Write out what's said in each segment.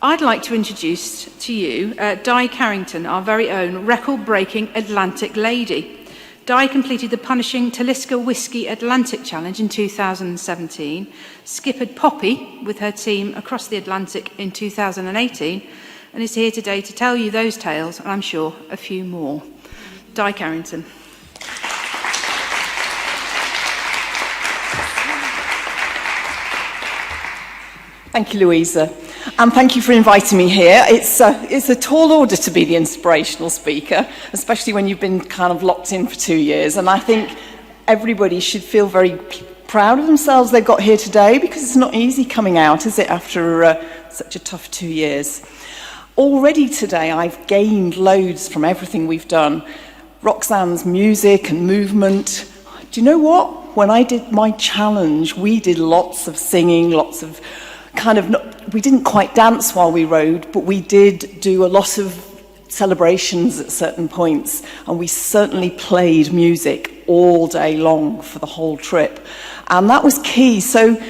I'd like to introduce to you Di Carrington, our very own record-breaking Atlantic lady. Di completed the punishing Talisker Whiskey Atlantic Challenge in 2017, skippered Poppy with her team across the Atlantic in 2018, and is here today to tell you those tales, and I'm sure a few more. Di Carrington. Thank you, Louisa, and thank you for inviting me here. It's a tall order to be the inspirational speaker, especially when you've been kind of locked in for 2 years, and I think everybody should feel very proud of themselves they've got here today, because it's not easy coming out, is it, after such a tough 2 years. Already today I've gained loads from everything we've done. Roxanne's music and movement. Do you know what? When I did my challenge, we did lots of singing, lots of we didn't quite dance while we rode, but we did do a lot of celebrations at certain points, and we certainly played music all day long for the whole trip, and that was key. So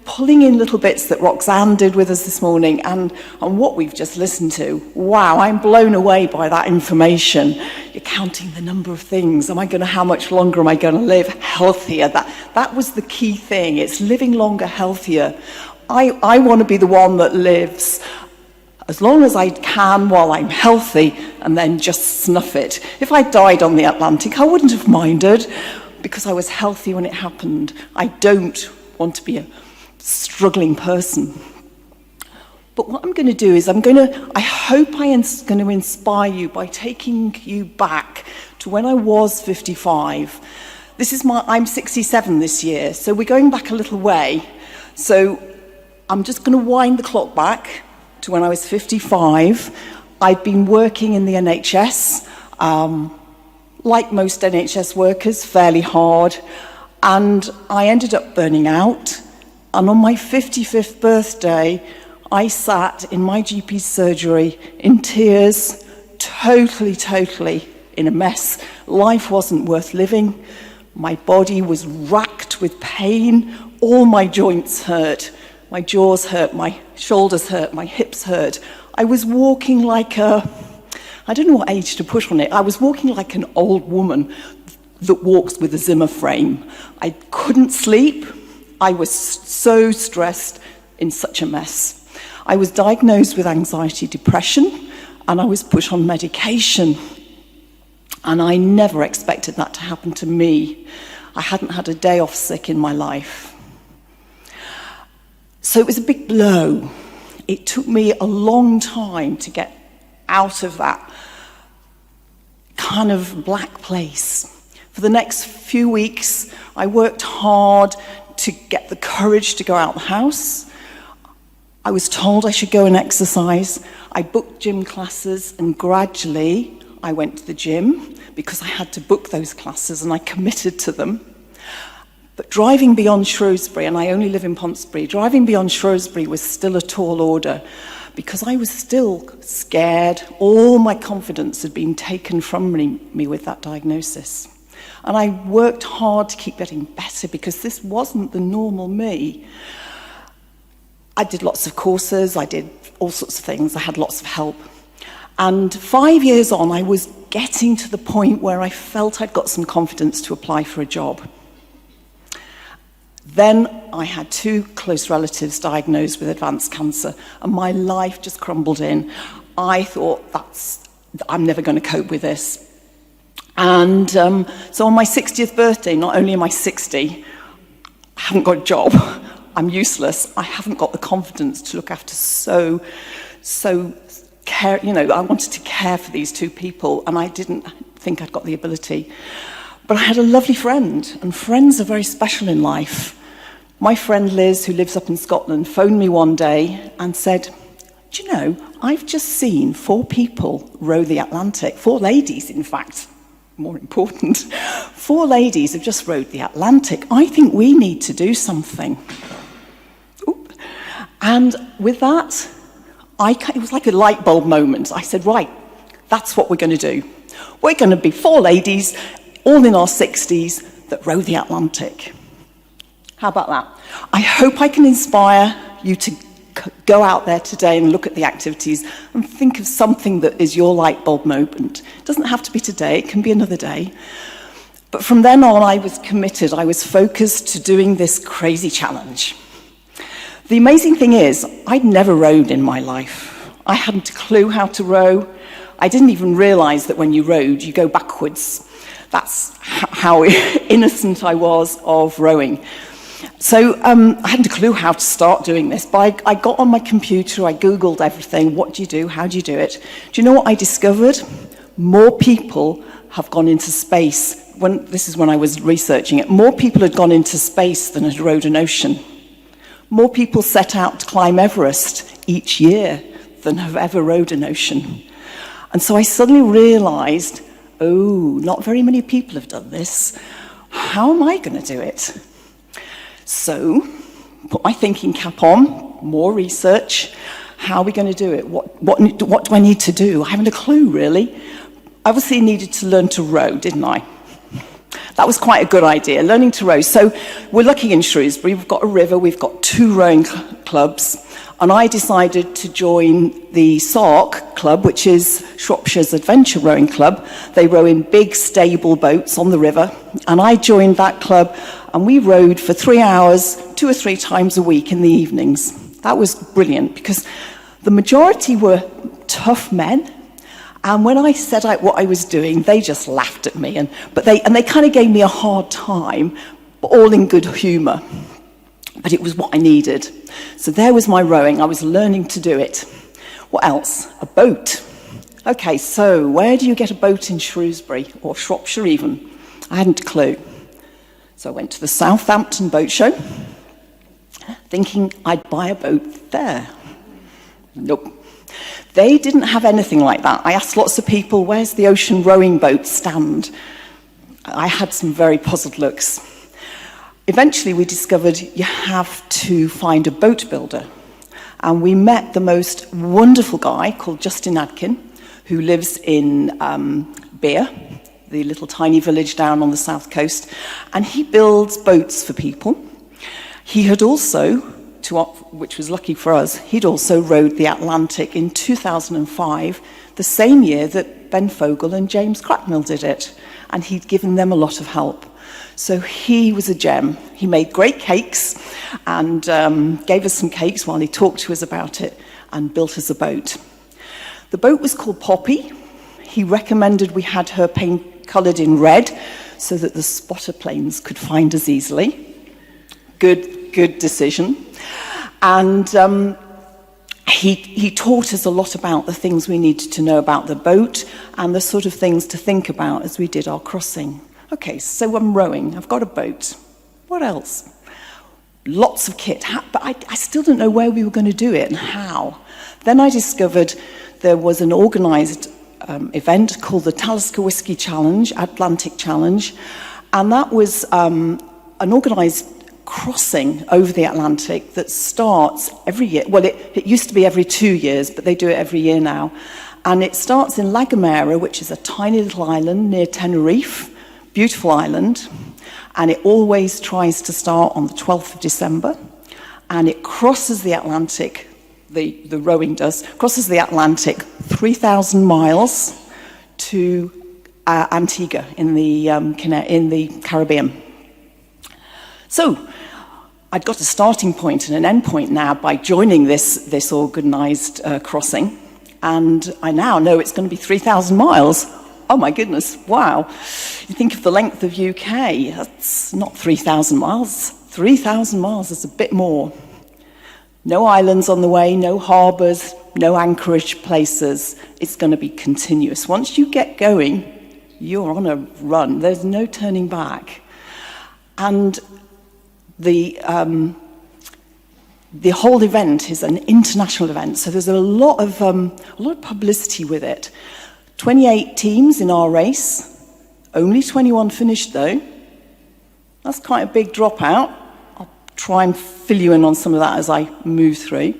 pulling in little bits that Roxanne did with us this morning and what we've just listened to, wow, I'm blown away by that information. You're counting the number of things. How much longer am I going to live? Healthier. That was the key thing. It's living longer, healthier. I want to be the one that lives as long as I can while I'm healthy, and then just snuff it. If I died on the Atlantic, I wouldn't have minded, because I was healthy when it happened. I don't want to be a struggling person. But what I'm going to do is I hope I'm going to inspire you by taking you back to when I was 55. I'm 67 this year, so we're going back a little way. So I'm just going to wind the clock back to when I was 55. I'd been working in the NHS, like most NHS workers, fairly hard, and I ended up burning out. And on my 55th birthday, I sat in my GP's surgery in tears, totally in a mess. Life wasn't worth living. My body was racked with pain. All my joints hurt. My jaws hurt, my shoulders hurt, my hips hurt. I was walking like I don't know what age to put on it. I was walking like an old woman that walks with a Zimmer frame. I couldn't sleep. I was so stressed, in such a mess. I was diagnosed with anxiety, depression, and I was put on medication. And I never expected that to happen to me. I hadn't had a day off sick in my life. So it was a big blow. It took me a long time to get out of that kind of black place. For the next few weeks, I worked hard to get the courage to go out the house. I was told I should go and exercise. I booked gym classes, and gradually I went to the gym because I had to book those classes, and I committed to them. But driving beyond Shrewsbury, and I only live in Pontesbury, driving beyond Shrewsbury was still a tall order, because I was still scared. All my confidence had been taken from me with that diagnosis. And I worked hard to keep getting better, because this wasn't the normal me. I did lots of courses, I did all sorts of things, I had lots of help. And 5 years on, I was getting to the point where I felt I'd got some confidence to apply for a job. Then I had 2 close relatives diagnosed with advanced cancer, and my life just crumbled in. I thought, I'm never going to cope with this. And so on my 60th birthday, not only am I 60, I haven't got a job, I'm useless, I haven't got the confidence to look after care, I wanted to care for these 2 people, and I didn't think I'd got the ability. But I had a lovely friend, and friends are very special in life. My friend Liz, who lives up in Scotland, phoned me one day and said, do you know, I've just seen 4 people row the Atlantic, 4 ladies, in fact, more important. 4 ladies have just rowed the Atlantic. I think we need to do something. Oop. And with that, it was like a light bulb moment. I said, right, that's what we're going to do. We're going to be 4 ladies, all in our 60s, that row the Atlantic. How about that? I hope I can inspire you to go out there today and look at the activities and think of something that is your light bulb moment. It doesn't have to be today, it can be another day. But from then on, I was committed, I was focused to doing this crazy challenge. The amazing thing is, I'd never rowed in my life. I hadn't a clue how to row. I didn't even realize that when you rowed, you go backwards. That's how innocent I was of rowing. So I hadn't a clue how to start doing this, but I got on my computer, I Googled everything. What do you do? How do you do it? Do you know what I discovered? More people have gone into space. This is when I was researching it. More people had gone into space than had rowed an ocean. More people set out to climb Everest each year than have ever rowed an ocean. And so I suddenly realized, oh, not very many people have done this. How am I going to do it? So, put my thinking cap on, more research. How are we going to do it? What do I need to do? I haven't a clue, really. Obviously, I needed to learn to row, didn't I? That was quite a good idea, learning to row. So, we're lucky in Shrewsbury. We've got a river, we've got 2 rowing clubs, and I decided to join the SARC club, which is Shropshire's Adventure Rowing Club. They row in big, stable boats on the river, and I joined that club, and we rowed for 3 hours, 2 or 3 times a week in the evenings. That was brilliant, because the majority were tough men, and when I set out what I was doing, they just laughed at me, but they kind of gave me a hard time, but all in good humour. But it was what I needed. So there was my rowing. I was learning to do it. What else? A boat. Okay, so where do you get a boat in Shrewsbury, or Shropshire even? I hadn't a clue. So I went to the Southampton Boat Show, thinking I'd buy a boat there. Nope. They didn't have anything like that. I asked lots of people, where's the ocean rowing boat stand? I had some very puzzled looks. Eventually, we discovered you have to find a boat builder. And we met the most wonderful guy called Justin Adkin, who lives in Beer, the little tiny village down on the south coast. And he builds boats for people. He had also, which was lucky for us, he'd also rowed the Atlantic in 2005, the same year that Ben Fogle and James Cracknell did it. And he'd given them a lot of help. So he was a gem. He made great cakes and gave us some cakes while he talked to us about it and built us a boat. The boat was called Poppy. He recommended we had her paint coloured in red so that the spotter planes could find us easily. Good decision. And he taught us a lot about the things we needed to know about the boat and the sort of things to think about as we did our crossing. Okay, so I'm rowing. I've got a boat. What else? Lots of kit. But I still don't know where we were going to do it and how. Then I discovered there was an organised event called the Talisker Whisky Challenge, Atlantic Challenge, and that was an organised crossing over the Atlantic that starts every year. Well, it used to be every 2 years, but they do it every year now. And it starts in La Gomera, which is a tiny little island near Tenerife, beautiful island, and it always tries to start on the 12th of December, and it crosses the Atlantic, the rowing does, crosses the Atlantic 3,000 miles to Antigua in the Caribbean. So I'd got a starting point and an end point now by joining this organised crossing, and I now know it's going to be 3,000 miles. Oh my goodness, wow. You think of the length of UK, that's not 3,000 miles. 3,000 miles is a bit more. No islands on the way, no harbours, no anchorage places. It's going to be continuous. Once you get going, you're on a run. There's no turning back. And the whole event is an international event, so there's a lot of publicity with it. 28 teams in our race, only 21 finished though. That's quite a big dropout. I'll try and fill you in on some of that as I move through.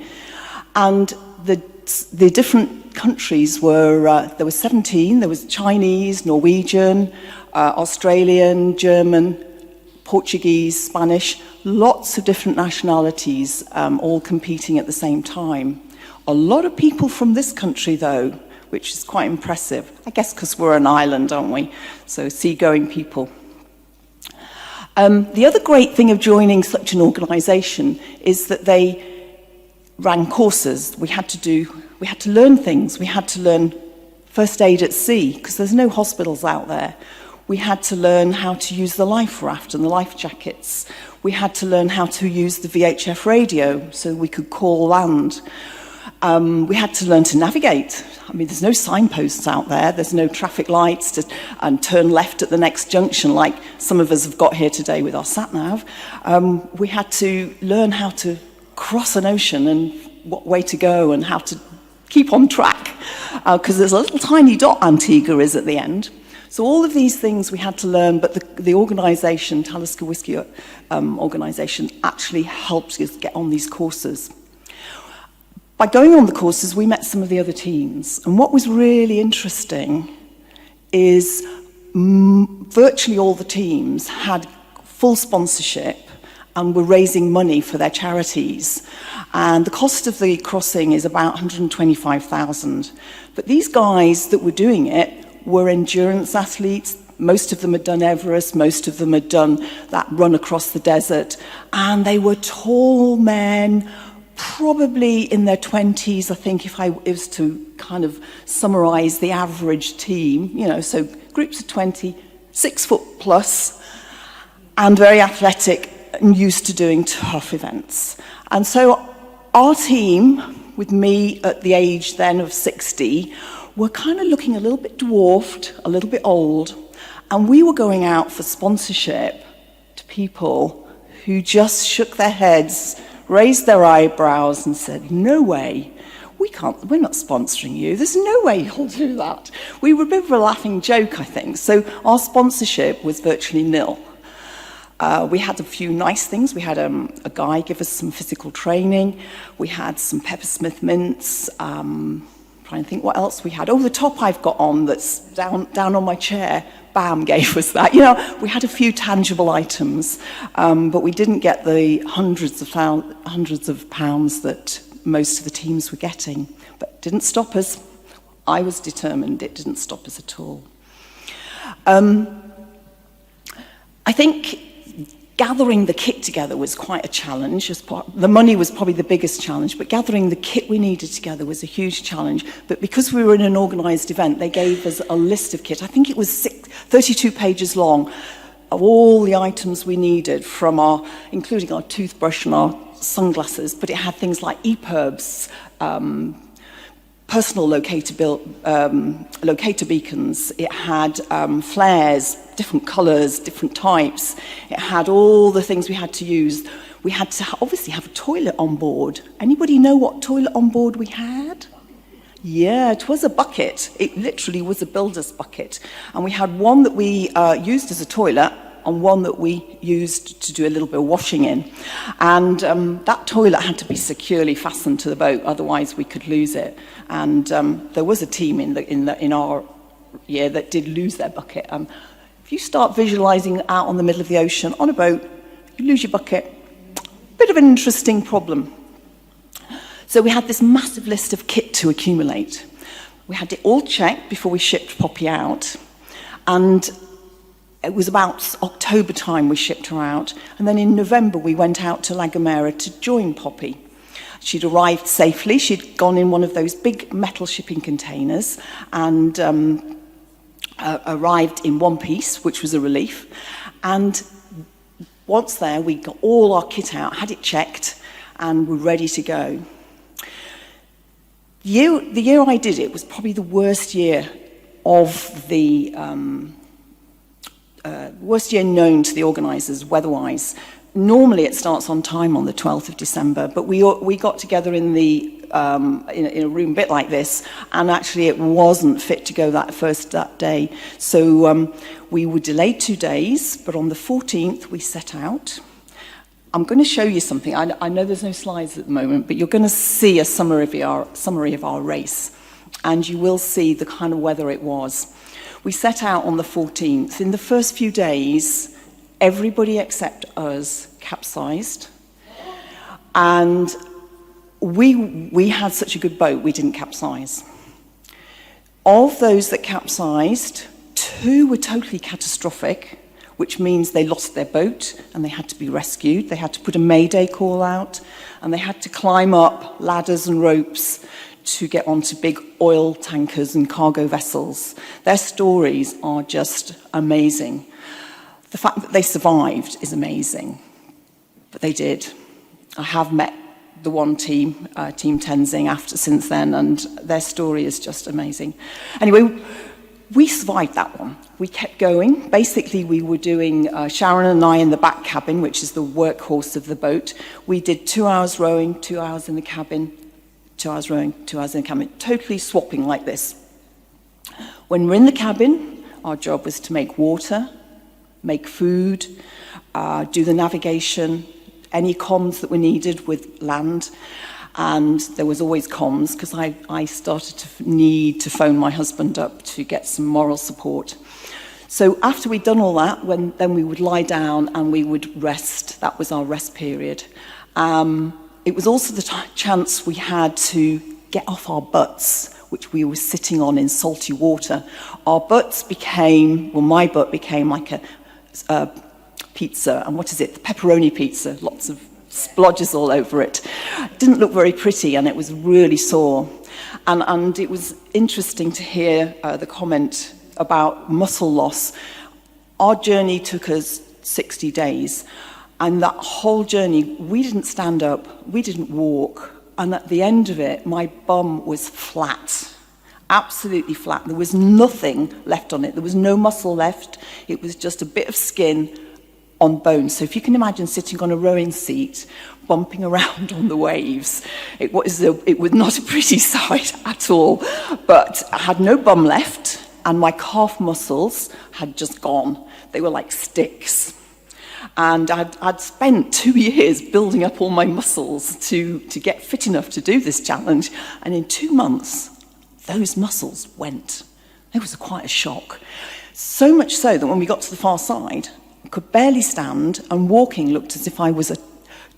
And the different countries were, there were 17, there was Chinese, Norwegian, Australian, German, Portuguese, Spanish, lots of different nationalities, all competing at the same time. A lot of people from this country, though, which is quite impressive. I guess because we're an island, aren't we? So seagoing people. The other great thing of joining such an organisation is that they ran courses. We had to learn things. We had to learn first aid at sea, because there's no hospitals out there. We had to learn how to use the life raft and the life jackets. We had to learn how to use the VHF radio so we could call land. We had to learn to navigate. I mean, there's no signposts out there. There's no traffic lights and turn left at the next junction like some of us have got here today with our sat-nav. We had to learn how to cross an ocean and what way to go and how to keep on track, because there's a little tiny dot Antigua is at the end. So all of these things we had to learn, but the organisation, Talisker Whisky organisation, actually helped us get on these courses. By going on the courses, we met some of the other teams. And what was really interesting is virtually all the teams had full sponsorship and were raising money for their charities. And the cost of the crossing is about 125,000. But these guys that were doing it were endurance athletes. Most of them had done Everest, most of them had done that run across the desert. And they were tall men, probably in their 20s, I think, if I was to kind of summarize the average team, so groups of 20, 6 foot plus, and very athletic and used to doing tough events. And so our team, with me at the age then of 60, were kind of looking a little bit dwarfed, a little bit old, and we were going out for sponsorship to people who just shook their heads, raised their eyebrows and said, no way, we're not sponsoring you. There's no way you'll do that. We were a bit of a laughing joke, I think. So our sponsorship was virtually nil. We had a few nice things. We had a guy give us some physical training. We had some Peppersmith mints. Trying to think what else we had. Oh, the top I've got on that's down on my chair, BAM gave us that. We had a few tangible items, but we didn't get the hundreds of pounds that most of the teams were getting. But it didn't stop us. I was determined. It didn't stop us at all. I think gathering the kit together was quite a challenge. The money was probably the biggest challenge, but gathering the kit we needed together was a huge challenge. But because we were in an organised event, they gave us a list of kit. I think it was 32 pages long of all the items we needed, including our toothbrush and our sunglasses. But it had things like EPIRBs, personal locator beacons. It had flares, different colours, different types. It had all the things we had to use. We had to obviously have a toilet on board. Anybody know what toilet on board we had? Yeah, it was a bucket. It literally was a builder's bucket. And we had one that we used as a toilet and one that we used to do a little bit of washing in. And that toilet had to be securely fastened to the boat, otherwise we could lose it. And there was a team in our year that did lose their bucket. If you start visualising out on the middle of the ocean on a boat, you lose your bucket. Bit of an interesting problem. So we had this massive list of kit to accumulate. We had it all checked before we shipped Poppy out. And it was about October time we shipped her out. And then in November, we went out to La Gomera to join Poppy. She'd arrived safely. She'd gone in one of those big metal shipping containers and arrived in one piece, which was a relief. And once there, we got all our kit out, had it checked, and were ready to go. The year I did it was probably the worst year of the worst year known to the organisers weather-wise. Normally it starts on time on the 12th of December, but we got together in a room a bit like this, and actually it wasn't fit to go that day. So we were delayed 2 days, but on the 14th we set out. I'm going to show you something. I know there's no slides at the moment, but you're going to see a summary of our race, and you will see the kind of weather it was. We set out on the 14th. In the first few days, Everybody except us capsized. And we had such a good boat, we didn't capsize. Of those that capsized, 2 were totally catastrophic, which means they lost their boat and they had to be rescued. They had to put a mayday call out, and they had to climb up ladders and ropes to get onto big oil tankers and cargo vessels. Their stories are just amazing. The fact that they survived is amazing, but they did. I have met the one team, Team Tenzing, since then, and their story is just amazing. Anyway, we survived that one. We kept going. Basically, we were doing, Sharon and I in the back cabin, which is the workhorse of the boat. We did 2 hours rowing, 2 hours in the cabin, 2 hours rowing, 2 hours in the cabin, totally swapping like this. When we're in the cabin, our job was to make water, make food, do the navigation, any comms that were needed with land. And there was always comms, because I started to need to phone my husband up to get some moral support. So after we'd done all that, then we would lie down and we would rest. That was our rest period. It was also the chance we had to get off our butts, which we were sitting on in salty water. Our butts became, well, my butt became like a pizza. And what is it? The pepperoni pizza. Lots of splodges all over it. It didn't look very pretty, and it was really sore. And it was interesting to hear the comment about muscle loss. Our journey took us 60 days. And that whole journey, we didn't stand up, we didn't walk, and at the end of it, my bum was flat, absolutely flat. There was nothing left on it. There was no muscle left. It was just a bit of skin on bone. So if you can imagine sitting on a rowing seat, bumping around on the waves, it was not a pretty sight at all. But I had no bum left, and my calf muscles had just gone. They were like sticks. And I'd spent 2 years building up all my muscles to get fit enough to do this challenge. And in 2 months, those muscles went. It was quite a shock. So much so that when we got to the far side, I could barely stand, and walking looked as if I was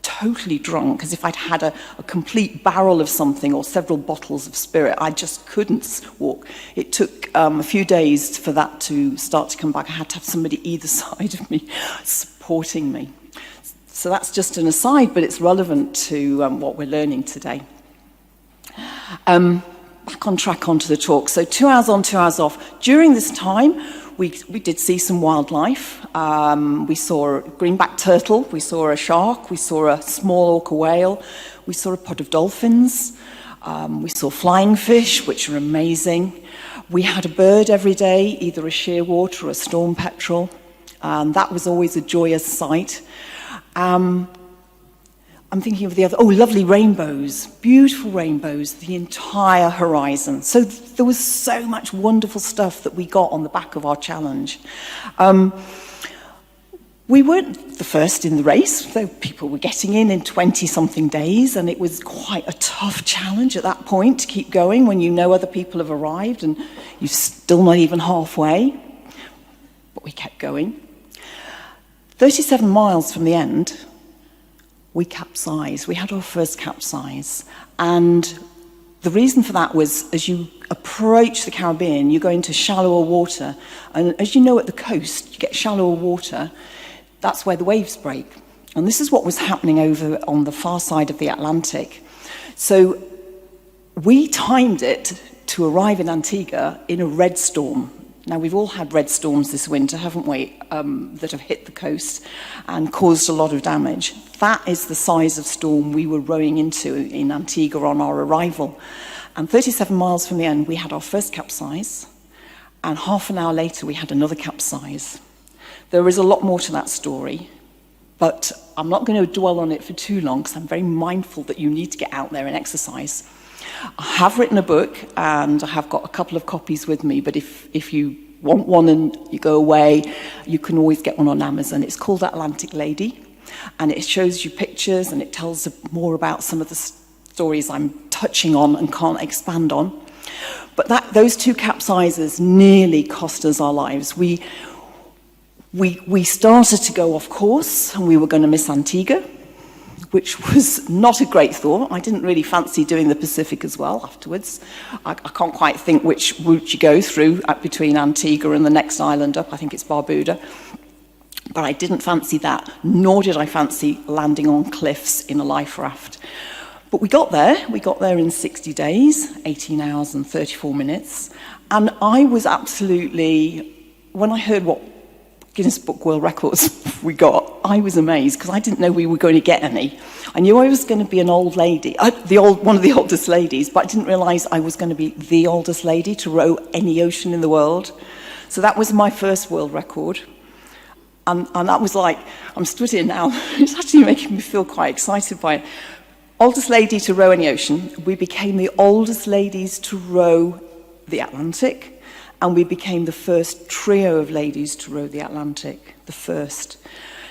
totally drunk, as if I'd had a complete barrel of something or several bottles of spirit. I just couldn't walk. It took a few days for that to start to come back. I had to have somebody either side of me supporting me. So that's just an aside, but it's relevant to what we're learning today. Back on track onto the talk. So 2 hours on, 2 hours off. During this time, we did see some wildlife. We saw a greenback turtle, we saw a shark, we saw a small orca whale, we saw a pod of dolphins, we saw flying fish, which are amazing. We had a bird every day, either a shearwort or a storm petrel. That was always a joyous sight. I'm thinking of the other, lovely rainbows, beautiful rainbows, the entire horizon. So there was so much wonderful stuff that we got on the back of our challenge. We weren't the first in the race, though people were getting in 20-something days, and it was quite a tough challenge at that point to keep going when you know other people have arrived and you're still not even halfway. But we kept going. 37 miles from the end, we capsized. We had our first capsize. And the reason for that was, as you approach the Caribbean, you go into shallower water. And as you know, at the coast, you get shallower water. That's where the waves break. And this is what was happening over on the far side of the Atlantic. So we timed it to arrive in Antigua in a red storm. Now, we've all had red storms this winter, haven't we, that have hit the coast and caused a lot of damage. That is the size of storm we were rowing into in Antigua on our arrival. And 37 miles from the end, we had our first capsize, and half an hour later, we had another capsize. There is a lot more to that story, but I'm not going to dwell on it for too long because I'm very mindful that you need to get out there and exercise. I have written a book, and I have got a couple of copies with me, but if you want one and you go away, you can always get one on Amazon. It's called Atlantic Lady, and it shows you pictures, and it tells more about some of the stories I'm touching on and can't expand on. But those two capsizes nearly cost us our lives. We started to go off course, and we were going to miss Antigua, which was not a great thought. I didn't really fancy doing the Pacific as well afterwards. I can't quite think which route you go through between Antigua and the next island up. I think it's Barbuda. But I didn't fancy that, nor did I fancy landing on cliffs in a life raft. But we got there. We got there in 60 days, 18 hours and 34 minutes. And I was absolutely, when I heard what Guinness Book World Records we got, I was amazed because I didn't know we were going to get any. I knew I was going to be an old lady, one of the oldest ladies, but I didn't realise I was going to be the oldest lady to row any ocean in the world. So that was my first world record. And that was like, I'm stood here now, it's actually making me feel quite excited by it. Oldest lady to row any ocean. We became the oldest ladies to row the Atlantic. And we became the first trio of ladies to row the Atlantic, the first.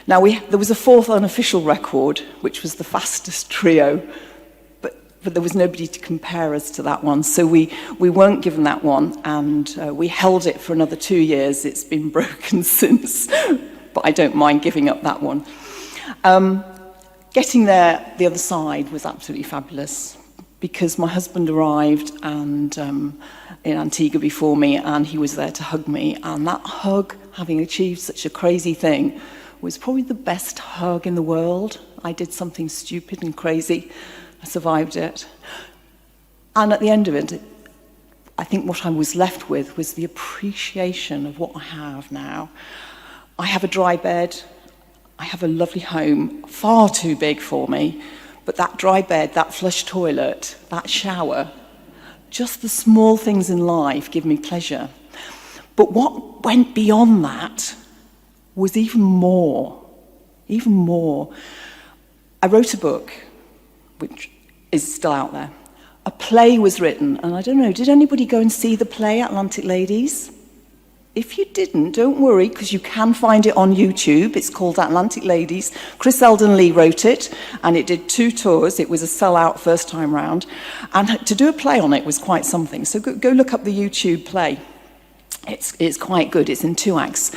Now, there was a fourth unofficial record, which was the fastest trio, but there was nobody to compare us to that one. So we weren't given that one, and we held it for another 2 years. It's been broken since, but I don't mind giving up that one. Getting there, the other side, was absolutely fabulous, because my husband arrived in Antigua before me, and he was there to hug me. And that hug, having achieved such a crazy thing, was probably the best hug in the world. I did something stupid and crazy. I survived it. And at the end of it, I think what I was left with was the appreciation of what I have now. I have a dry bed. I have a lovely home, far too big for me. But that dry bed, that flush toilet, that shower, just the small things in life give me pleasure. But what went beyond that was even more. I wrote a book, which is still out there. A play was written, and I don't know, did anybody go and see the play, Atlantic Ladies? If you didn't, don't worry, because you can find it on YouTube. It's called Atlantic Ladies. Chris Eldon Lee wrote it, and it did 2 tours. It was a sellout first time round. And to do a play on it was quite something. So go look up the YouTube play. It's quite good. It's in 2 acts.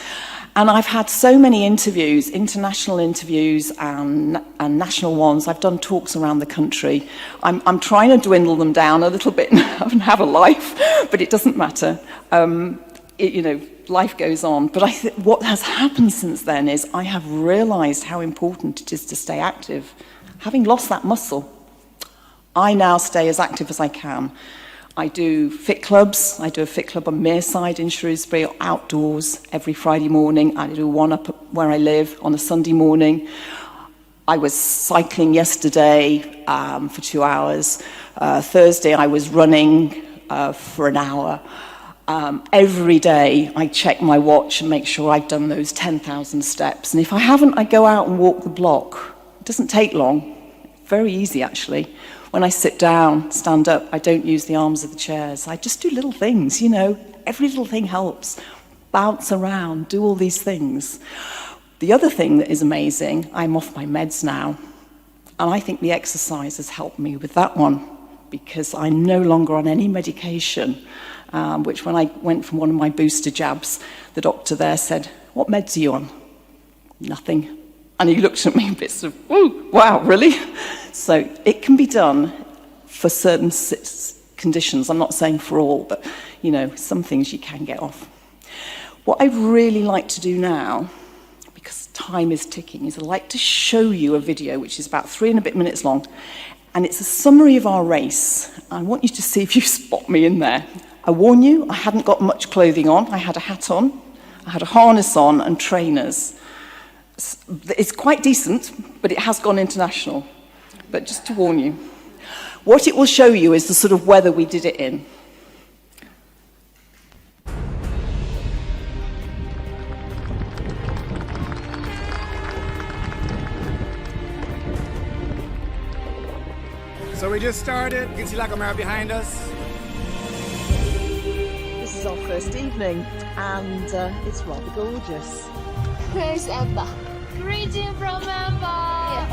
And I've had so many interviews, international interviews and national ones. I've done talks around the country. I'm trying to dwindle them down a little bit and have a life, but it doesn't matter. Life goes on. But what has happened since then is I have realised how important it is to stay active. Having lost that muscle, I now stay as active as I can. I do fit clubs. I do a fit club on Mearside in Shrewsbury, outdoors, every Friday morning. I do one up where I live on a Sunday morning. I was cycling yesterday for 2 hours. Thursday I was running for an hour. Every day I check my watch and make sure I've done those 10,000 steps. And if I haven't, I go out and walk the block. It doesn't take long. Very easy, actually. When I sit down, stand up, I don't use the arms of the chairs. I just do little things, Every little thing helps. Bounce around, do all these things. The other thing that is amazing, I'm off my meds now. And I think the exercise has helped me with that one, because I'm no longer on any medication. Which when I went from one of my booster jabs, the doctor there said, "What meds are you on?" Nothing. And he looked at me a bit sort of, "Ooh, wow, really?" So it can be done for certain conditions. I'm not saying for all, but, some things you can get off. What I'd really like to do now, because time is ticking, is I'd like to show you a video which is about 3 and a bit minutes long. And it's a summary of our race. I want you to see if you spot me in there. I warn you, I hadn't got much clothing on. I had a hat on, I had a harness on and trainers. It's quite decent, but it has gone international. But just to warn you. What it will show you is the sort of weather we did it in. So we just started. You can see Lagomar behind us. This is our first evening, and it's rather gorgeous. Where's Emma? Greeting from Emma!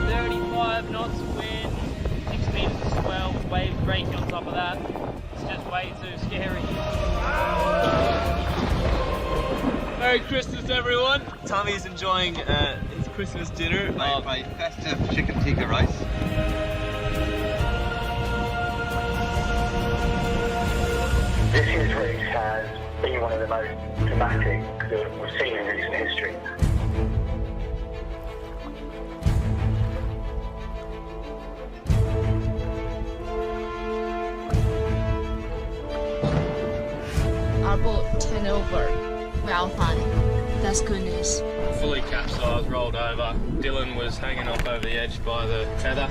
35 knots wind, 6 meters of swell, waves breaking on top of that. It's just way too scary. Merry Christmas, everyone. Tommy's enjoying his Christmas dinner. My festive chicken tikka rice. This year's race has been one of the most dramatic that we've seen in recent history. Our boat turned over. We're all fine. That's good news. Fully capsized, rolled over. Dylan was hanging off over the edge by the tether.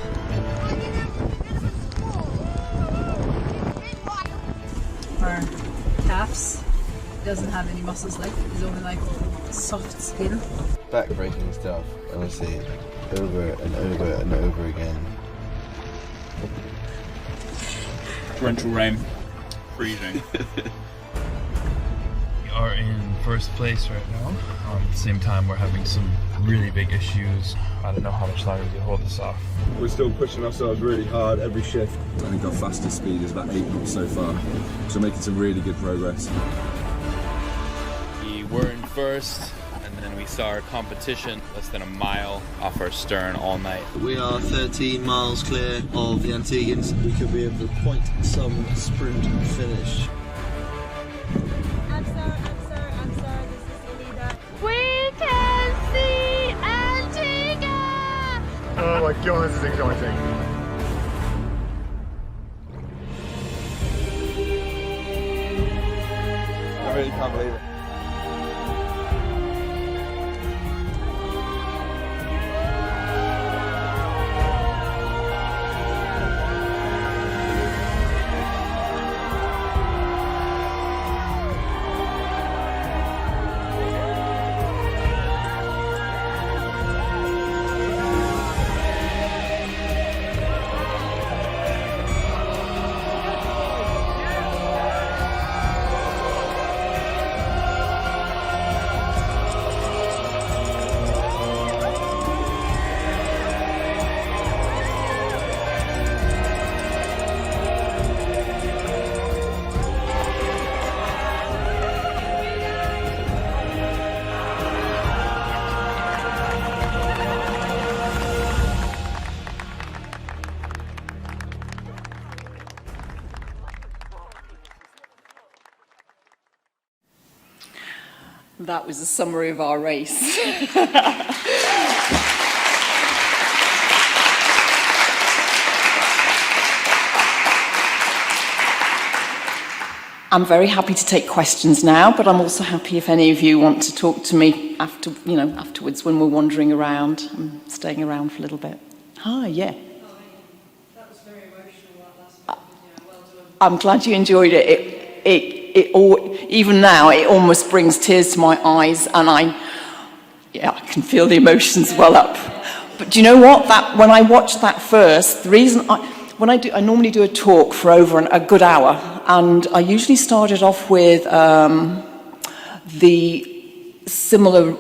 Our calves doesn't have any muscles left. It's only like soft skin. Back-breaking stuff, honestly, over and over and over again. Torrential rain, freezing. We are in first place right now. At the same time, we're having some really big issues. I don't know how much longer we can hold this off. We're still pushing ourselves really hard every shift. I think our fastest speed is about 8 knots so far, so we're making some really good progress. We were in first, and then we saw our competition less than a mile off our stern all night. We are 13 miles clear of the Antiguans. We could be able to point some sprint finish. I'm sorry, this is Elida. We can see Antigua! Oh my god, this is exciting. I really can't believe it. That was a summary of our race. I'm very happy to take questions now, but I'm also happy if any of you want to talk to me afterwards when we're wandering around. I'm staying around for a little bit. Hi, yeah. That was very emotional, that last bit. Well done. I'm glad you enjoyed it. Even now, it almost brings tears to my eyes, and I can feel the emotions well up. But do you know what? When I watched that first, the reason I normally do a talk for over a good hour, and I usually started off with the similar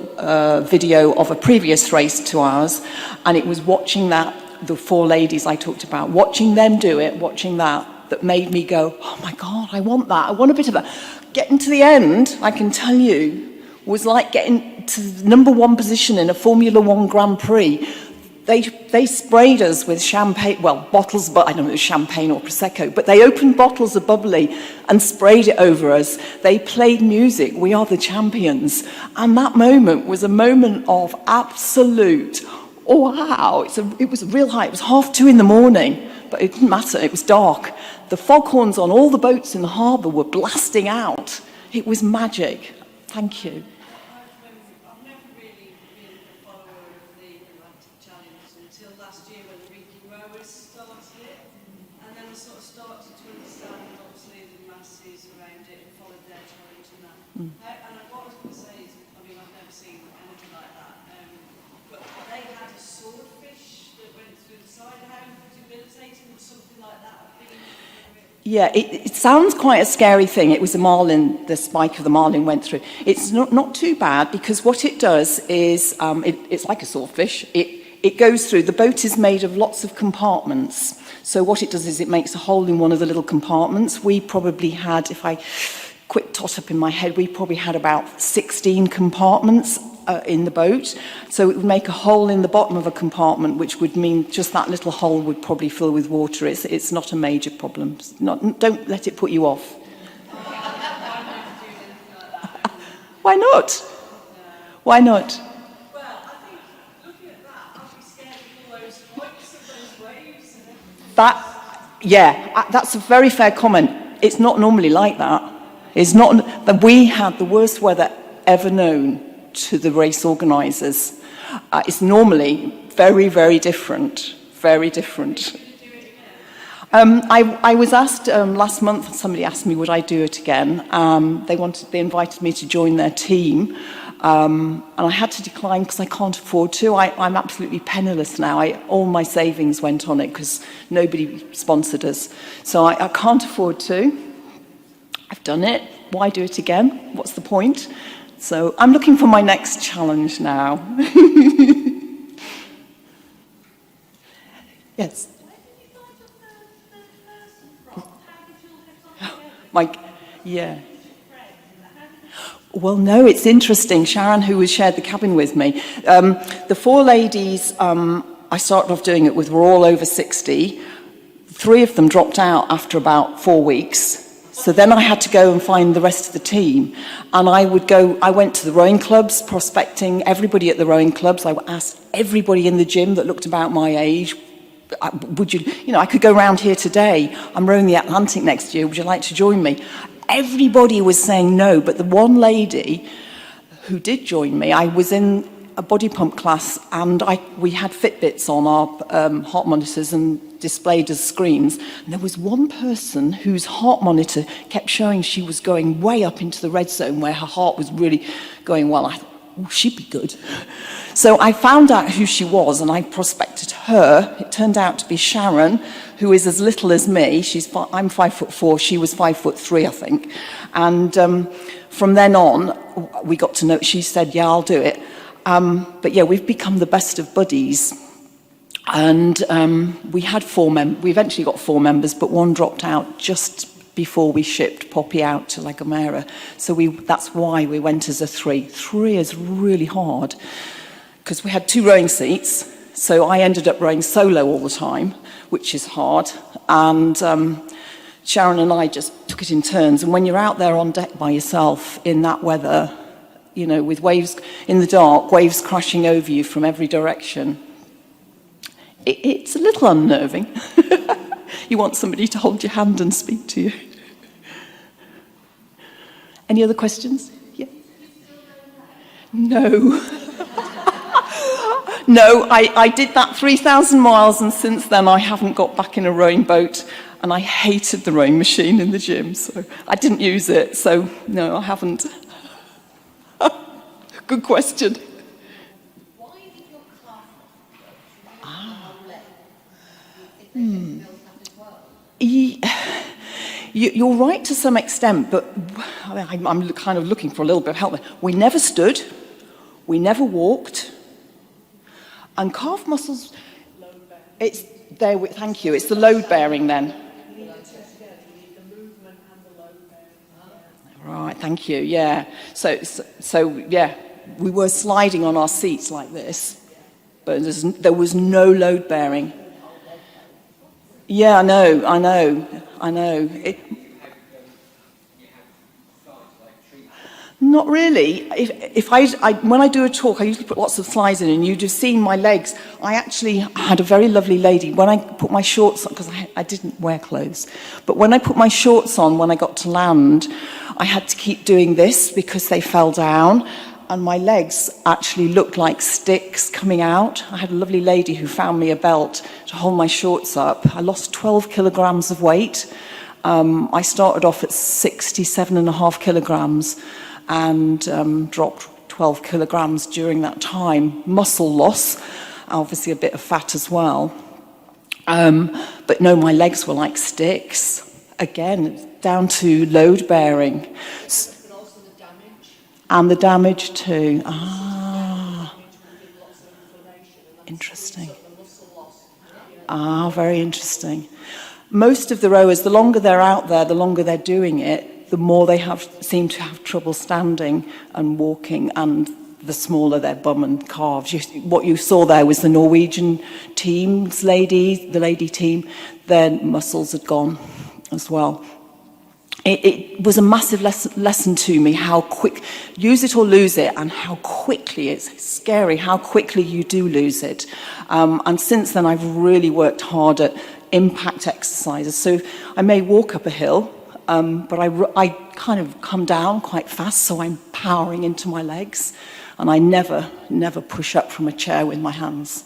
video of a previous race to ours, and it was watching the 4 ladies I talked about, watching them do it, watching that made me go, oh my God, I want that. I want a bit of that. Getting to the end, I can tell you, was like getting to the #1 position in a Formula 1 Grand Prix. They sprayed us with champagne, well, bottles, but I don't know if it was champagne or Prosecco, but they opened bottles of bubbly and sprayed it over us. They played music, We Are the Champions. And that moment was a moment of absolute, oh wow, it was a real high. It was 2:30 in the morning, but it didn't matter, it was dark. The foghorns on all the boats in the harbour were blasting out. It was magic. Thank you. I've never really been a follower of the Atlantic Challenge until last year when the Reeking Rowers started, and then I sort of started to understand, obviously, the masses around it and followed their challenge and that. And what I was going to say is, I mean, I've never seen anything like that, but they had a swordfish that went through the side. How debilitating would something like that have been? Yeah, it sounds quite a scary thing. It was the marlin, the spike of the marlin went through. It's not too bad, because what it does is, it's like a swordfish. It goes through, the boat is made of lots of compartments. So what it does is it makes a hole in one of the little compartments. We probably had, if I quick tot up in my head, we probably had about 16 compartments in the boat. So it would make a hole in the bottom of a compartment, which would mean just that little hole would probably fill with water. It's not a major problem. Don't let it put you off. Why not? Why not? Well, I think looking at that, I'd be scared of all those heights of those waves. That's a very fair comment. It's not normally like that. It's not that we had the worst weather ever known to the race organisers. It's normally very, very different. Very different. I was asked last month, somebody asked me would I do it again. They invited me to join their team. And I had to decline because I can't afford to. I'm absolutely penniless now. All my savings went on it because nobody sponsored us. So I can't afford to. I've done it. Why do it again? What's the point? So I'm looking for my next challenge now. Yes. Yeah. Well, no, it's interesting. Sharon, who shared the cabin with me, the 4 ladies I started off doing it with were all over 60. 3 of them dropped out after about 4 weeks. So then I had to go and find the rest of the team. And I went to the rowing clubs, prospecting everybody at the rowing clubs. I asked everybody in the gym that looked about my age, I could go around here today. I'm rowing the Atlantic next year. Would you like to join me? Everybody was saying no, but the one lady who did join me, I was in a body pump class and we had Fitbits on our heart monitors and displayed as screens. And there was one person whose heart monitor kept showing she was going way up into the red zone where her heart was really going well. I thought, oh, she'd be good. So I found out who she was and I prospected her. It turned out to be Sharon, who is as little as me. I'm 5'4", she was 5'3", I think. And from then on, we got to know, she said, yeah, I'll do it. But yeah, we've become the best of buddies. And we had 4 members. We eventually got 4 members, but one dropped out just before we shipped Poppy out to La Gomera. So that's why we went as a 3. 3 is really hard because we had 2 rowing seats. So I ended up rowing solo all the time, which is hard. And Sharon and I just took it in turns. And when you're out there on deck by yourself in that weather, with waves in the dark, waves crashing over you from every direction, it's a little unnerving. You want somebody to hold your hand and speak to you. Any other questions? Yeah. No. No, I did that 3,000 miles and since then I haven't got back in a rowing boat and I hated the rowing machine in the gym, so I didn't use it, so no, I haven't. Good question. You're right to some extent, but I'm kind of looking for a little bit of help there. We never stood, we never walked, and calf muscles, it's there. Thank you. It's the load bearing then. Right, thank you. Yeah. So yeah, we were sliding on our seats like this, but there was no load bearing. Yeah, I know. Not really. When I do a talk, I usually put lots of slides in, and you'd have seen my legs. I actually had a very lovely lady. When I put my shorts on, because I didn't wear clothes, but when I put my shorts on when I got to land, I had to keep doing this because they fell down. And my legs actually looked like sticks coming out. I had a lovely lady who found me a belt to hold my shorts up. I lost 12 kilograms of weight. I started off at 67.5 kilograms and dropped 12 kilograms during that time. Muscle loss, obviously a bit of fat as well. But no, my legs were like sticks. Again, down to load bearing. And the damage too. Interesting. Very interesting. Most of the rowers, the longer they're out there, the longer they're doing it, the more they seem to have trouble standing and walking, and the smaller their bum and calves. What you saw there was the Norwegian team's lady, the lady team, their muscles had gone as well. It was a massive lesson to me how quick, use it or lose it, and how quickly, it's scary how quickly you do lose it. And since then I've really worked hard at impact exercises. So I may walk up a hill, but I kind of come down quite fast, so I'm powering into my legs. And I never push up from a chair with my hands.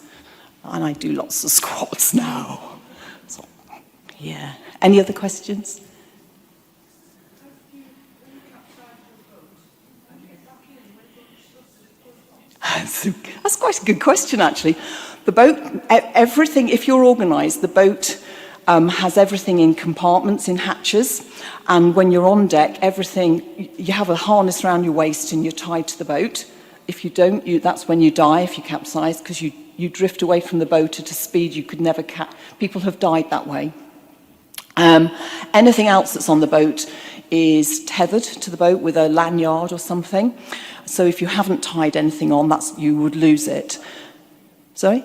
And I do lots of squats now. So, yeah. Any other questions? That's quite a good question, actually. The boat, everything, if you're organised, the boat has everything in compartments, in hatches. And when you're on deck, everything, you have a harness around your waist and you're tied to the boat. If you don't, that's when you die, if you capsize, because you drift away from the boat at a speed you could never people have died that way. Anything else that's on the boat is tethered to the boat with a lanyard or something. So if you haven't tied anything on, you would lose it. Sorry?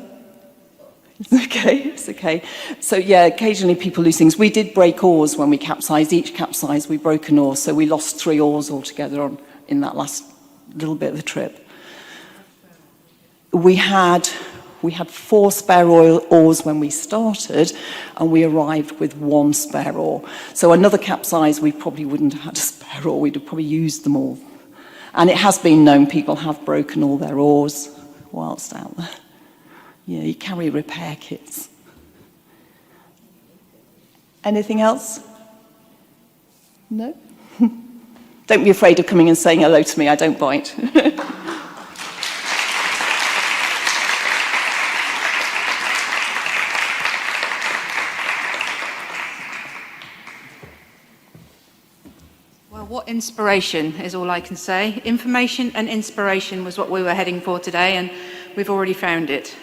It's okay, it's okay. So yeah, occasionally people lose things. We did break oars when we capsized. Each capsize we broke an oar, so we lost 3 oars altogether in that last little bit of the trip. We had 4 spare oars when we started, and we arrived with 1 spare oar. So another capsize, we probably wouldn't have had a spare oar. We'd have probably used them all. And it has been known people have broken all their oars whilst out there. Yeah, you carry repair kits. Anything else? No? Don't be afraid of coming and saying hello to me. I don't bite. Well, what inspiration is all I can say. Information and inspiration was what we were heading for today, and we've already found it.